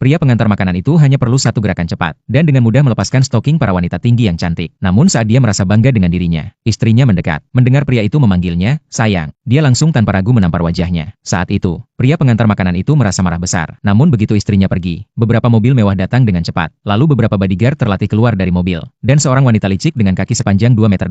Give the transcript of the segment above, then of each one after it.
Pria pengantar makanan itu hanya perlu satu gerakan cepat, dan dengan mudah melepaskan stoking para wanita tinggi yang cantik. Namun saat dia merasa bangga dengan dirinya, istrinya mendekat. Mendengar pria itu memanggilnya, sayang, dia langsung tanpa ragu menampar wajahnya. Saat itu, pria pengantar makanan itu merasa marah besar. Namun begitu istrinya pergi, beberapa mobil mewah datang dengan cepat. Lalu beberapa bodyguard terlatih keluar dari mobil. Dan seorang wanita licik dengan kaki sepanjang 2,8 meter.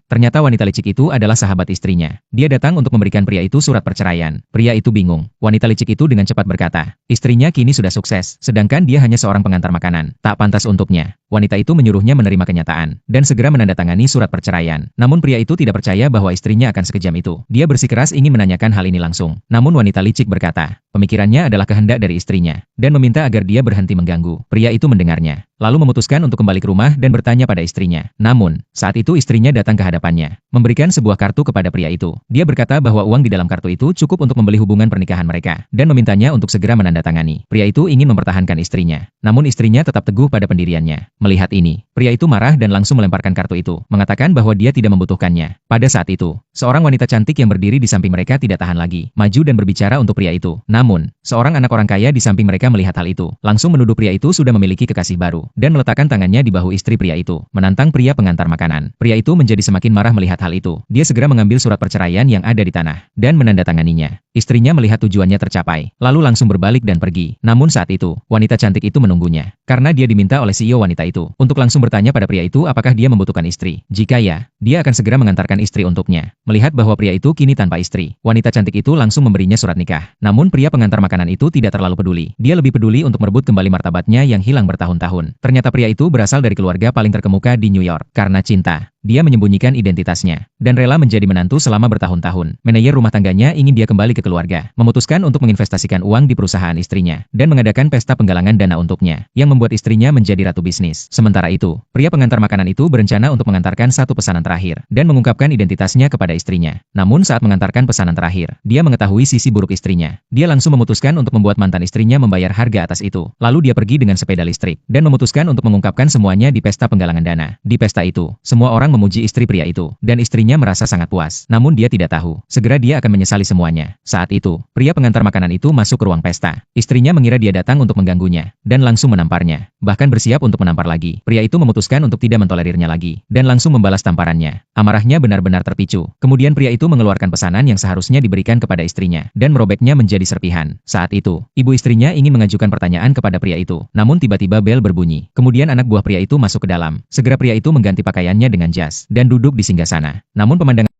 Ternyata wanita licik itu adalah sahabat istrinya. Dia datang untuk memberikan pria itu surat perceraian. Pria itu bingung. Wanita licik itu dengan cepat berkata, istrinya kini sudah sukses, sedangkan dia hanya seorang pengantar makanan. Tak pantas untuknya. Wanita itu menyuruhnya menerima kenyataan, dan segera menandatangani surat perceraian. Namun pria itu tidak percaya bahwa istrinya akan sekejam itu. Dia bersikeras ingin menanyakan hal ini langsung. Namun wanita licik berkata, pemikirannya adalah kehendak dari istrinya, dan meminta agar dia berhenti mengganggu. Pria itu mendengarnya, lalu memutuskan untuk kembali ke rumah dan bertanya pada istrinya. Namun, saat itu istrinya datang ke hadapannya, memberikan sebuah kartu kepada pria itu. Dia berkata bahwa uang di dalam kartu itu cukup untuk membeli hubungan pernikahan mereka, dan memintanya untuk segera menandatangani. Pria itu ingin mempertahankan istrinya, namun istrinya tetap teguh pada pendiriannya. Melihat ini, pria itu marah dan langsung melemparkan kartu itu, mengatakan bahwa dia tidak membutuhkannya. Pada saat itu, seorang wanita cantik yang berdiri di samping mereka tidak tahan lagi, maju dan berbicara untuk pria itu. Namun, seorang anak orang kaya di samping mereka melihat hal itu, langsung menuduh pria itu sudah memiliki kekasih baru, dan meletakkan tangannya di bahu istri pria itu, menantang pria pengantar makanan. Pria itu menjadi semakin marah melihat hal itu. Dia segera mengambil surat perceraian yang ada di tanah, dan menandatanganinya. Istrinya melihat tujuannya tercapai, lalu langsung berbalik dan pergi. Namun saat itu, wanita cantik itu menunggunya, karena dia diminta oleh CEO wanita itu, untuk langsung bertanya pada pria itu apakah dia membutuhkan istri. Jika ya, dia akan segera mengantarkan istri untuknya. Melihat bahwa pria itu kini tanpa istri, wanita cantik itu langsung memberinya surat nikah. Namun pria pengantar makanan itu tidak terlalu peduli. Dia lebih peduli untuk merebut kembali martabatnya yang hilang bertahun-tahun. Ternyata pria itu berasal dari keluarga paling terkemuka di New York. Karena cinta, dia menyembunyikan identitasnya, dan rela menjadi menantu selama bertahun-tahun. Manajer rumah tangganya ingin dia kembali ke keluarga, memutuskan untuk menginvestasikan uang di perusahaan istrinya, dan mengadakan pesta penggalangan dana untuknya, yang membuat istrinya menjadi ratu bisnis. Sementara itu, pria pengantar makanan itu berencana untuk mengantarkan satu pesanan terakhir, dan mengungkapkan identitasnya kepada istrinya. Namun saat mengantarkan pesanan terakhir, dia mengetahui sisi buruk istrinya. Dia langsung memutuskan untuk membuat mantan istrinya membayar harga atas itu. Lalu dia pergi dengan sepeda listrik, dan memutuskan untuk mengungkapkan semuanya di pesta penggalangan dana. Di pesta itu, semua orang memuji istri pria itu, dan istrinya merasa sangat puas. Namun dia tidak tahu, segera dia akan menyesali semuanya. Saat itu, pria pengantar makanan itu masuk ke ruang pesta. Istrinya mengira dia datang untuk mengganggunya, dan langsung menamparnya. Bahkan bersiap untuk menampar lagi. Pria itu memutuskan untuk tidak mentolerirnya lagi, dan langsung membalas tamparannya. Amarahnya benar-benar terpicu. Kemudian pria itu mengeluarkan pesanan yang seharusnya diberikan kepada istrinya, dan merobeknya menjadi serpihan. Saat itu, ibu istrinya ingin mengajukan pertanyaan kepada pria itu. Namun tiba-tiba bel berbunyi. Kemudian anak buah pria itu masuk ke dalam. Segera pria itu mengganti pakaiannya dengan jas, dan duduk di singgasana. Namun pemandangan